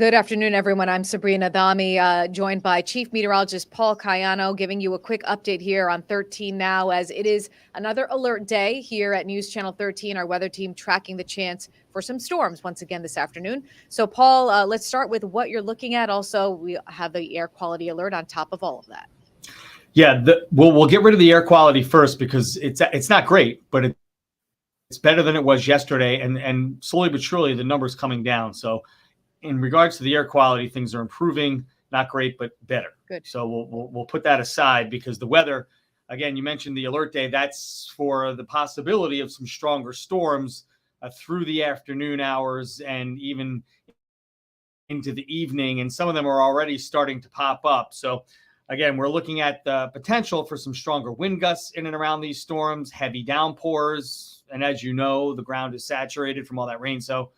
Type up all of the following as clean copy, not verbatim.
Good afternoon, everyone. I'm Sabrina Dami, joined by Chief Meteorologist Paul Cayano, giving you a quick update here on 13 now, as it is another alert day here at News Channel 13. Our weather team tracking the chance for some storms once again this afternoon. So, Paul, let's start with what you're looking at. Also, we have the air quality alert on top of all of that. Yeah, we'll get rid of the air quality first because it's not great, but it's better than it was yesterday, and slowly but surely the number's coming down. So, in regards to the air quality, things are improving. Not great, but better. Good. So we'll put that aside because the weather, again, you mentioned the alert day. That's for the possibility of some stronger storms through the afternoon hours and even into the evening. And some of them are already starting to pop up. So again, we're looking at the potential for some stronger wind gusts in and around these storms, heavy downpours. And as you know, the ground is saturated from all that rain. So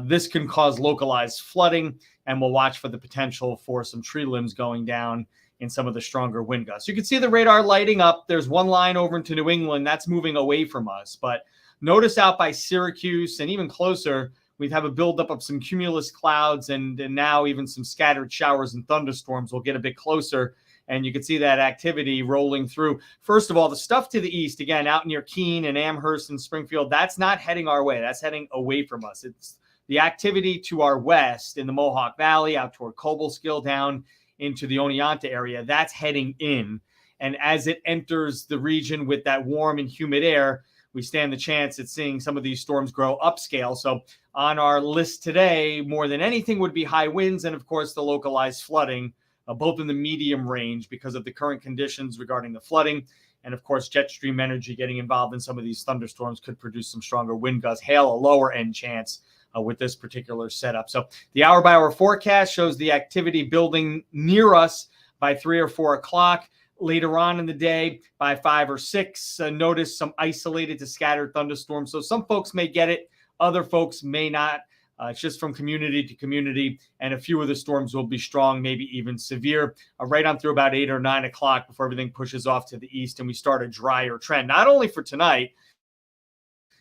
this can cause localized flooding, and we'll watch for the potential for some tree limbs going down in some of the stronger wind gusts. You can see the radar lighting up. There's one line over into New England that's moving away from us. But notice out by Syracuse and even closer, we have a buildup of some cumulus clouds and now even some scattered showers and thunderstorms. We'll get a bit closer, and you can see that activity rolling through. First of all, the stuff to the east, again, out near Keene and Amherst and Springfield, that's not heading our way. That's heading away from us. It's the activity to our west in the Mohawk Valley, out toward Cobleskill, down into the Oneonta area, that's heading in. And as it enters the region with that warm and humid air, we stand the chance at seeing some of these storms grow upscale. So on our list today, more than anything would be high winds and, of course, the localized flooding, both in the medium range because of the current conditions regarding the flooding. And, of course, jet stream energy getting involved in some of these thunderstorms could produce some stronger wind gusts, hail, a lower end chance with this particular setup. So the hour-by-hour forecast shows the activity building near us by 3 or 4 o'clock. Later on in the day, by 5 or 6, notice some isolated to scattered thunderstorms. So some folks may get it, other folks may not. It's just from community to community, and a few of the storms will be strong, maybe even severe, right on through about 8 or 9 o'clock before everything pushes off to the east and we start a drier trend, not only for tonight,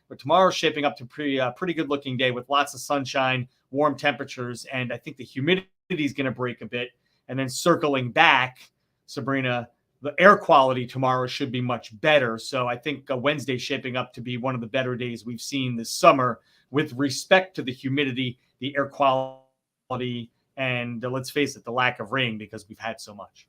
but tomorrow's shaping up to pretty good-looking day with lots of sunshine, warm temperatures, and I think the humidity is going to break a bit. And then circling back, Sabrina, the air quality tomorrow should be much better. So I think Wednesday shaping up to be one of the better days we've seen this summer with respect to the humidity, the air quality, and let's face it, the lack of rain because we've had so much.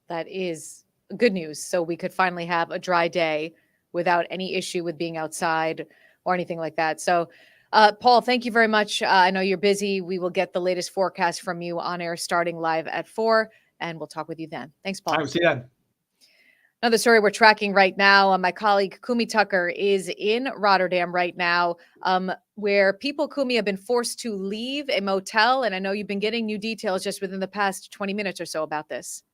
That is good news. So we could finally have a dry day without any issue with being outside or anything like that. So, Paul, thank you very much. I know you're busy. We will get the latest forecast from you on air starting live at 4, and we'll talk with you then. Thanks, Paul. I will see you then. Another story we're tracking right now. My colleague Kumi Tucker is in Rotterdam right now, where people, Kumi, have been forced to leave a motel. And I know you've been getting new details just within the past 20 minutes or so about this.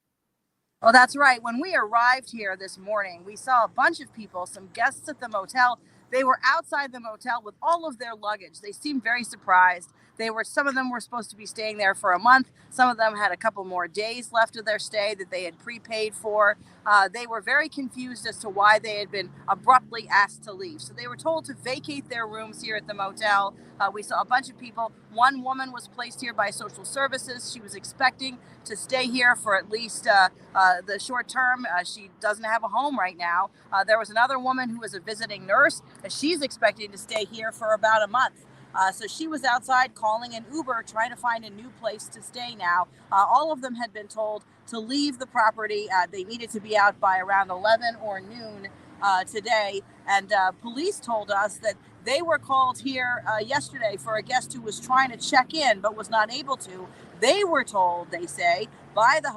Well, that's right. When we arrived here this morning, we saw a bunch of people, some guests at the motel. They were outside the motel with all of their luggage. They seemed very surprised. Some of them were supposed to be staying there for a month. Some of them had a couple more days left of their stay that they had prepaid for. They were very confused as to why they had been abruptly asked to leave. So they were told to vacate their rooms here at the motel. We saw a bunch of people. One woman was placed here by social services. She was expecting to stay here for at least the short term. She doesn't have a home right now. There was another woman who was a visiting nurse. She's expecting to stay here for about a month. So she was outside calling an Uber, trying to find a new place to stay now. All of them had been told to leave the property. They needed to be out by around 11 or noon today. And police told us that they were called here yesterday for a guest who was trying to check in but was not able to. They were told, they say, by the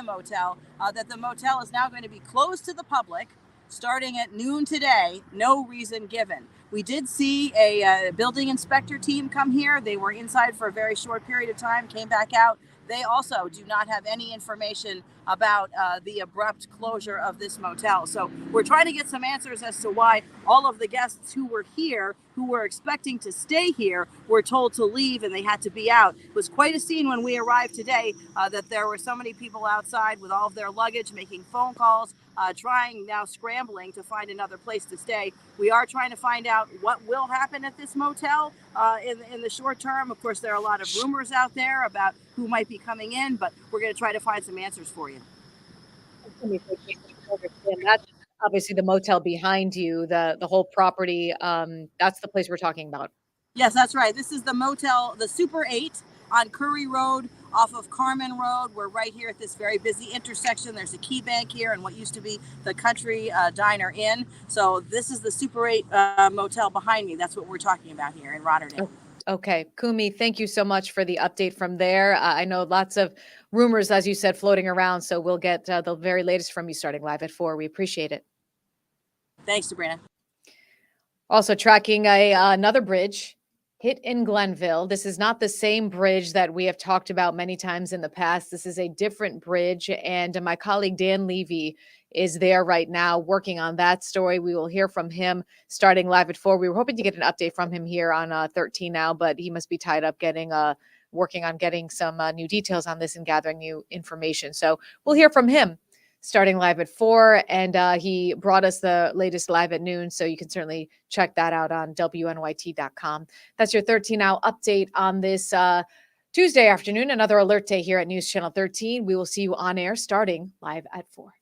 motel, that the motel is now going to be closed to the public starting at noon today, no reason given. We did see a building inspector team come here. They were inside for a very short period of time, came back out. They also do not have any information about the abrupt closure of this motel. So we're trying to get some answers as to why all of the guests who were here who were expecting to stay here were told to leave and they had to be out. It was quite a scene when we arrived today, that there were so many people outside with all of their luggage, making phone calls, scrambling to find another place to stay. We are trying to find out what will happen at this motel in the short term. Of course, there are a lot of rumors out there about who might be coming in, but we're going to try to find some answers for you. That's obviously the motel behind you, the whole property. That's the place we're talking about. Yes, that's right. This is the motel, the Super 8 on Curry Road off of Carmen Road. We're right here at this very busy intersection. There's a key bank here and what used to be the Country Diner Inn. So this is the Super 8 motel behind me. That's what we're talking about here in Rotterdam. Okay. Kumi, thank you so much for the update from there. I know lots of rumors, as you said, floating around. So we'll get the very latest from you starting live at 4. We appreciate it. Thanks, Sabrina. Also tracking another bridge hit in Glenville. This is not the same bridge that we have talked about many times in the past. This is a different bridge. And my colleague Dan Levy is there right now working on that story. We will hear from him starting live at 4. We were hoping to get an update from him here on 13 now, but he must be tied up working on getting some new details on this and gathering new information. So we'll hear from him starting live at 4. And he brought us the latest live at noon. So you can certainly check that out on WNYT.com. That's your 13 Now update on this Tuesday afternoon, another alert day here at News Channel 13. We will see you on air starting live at 4.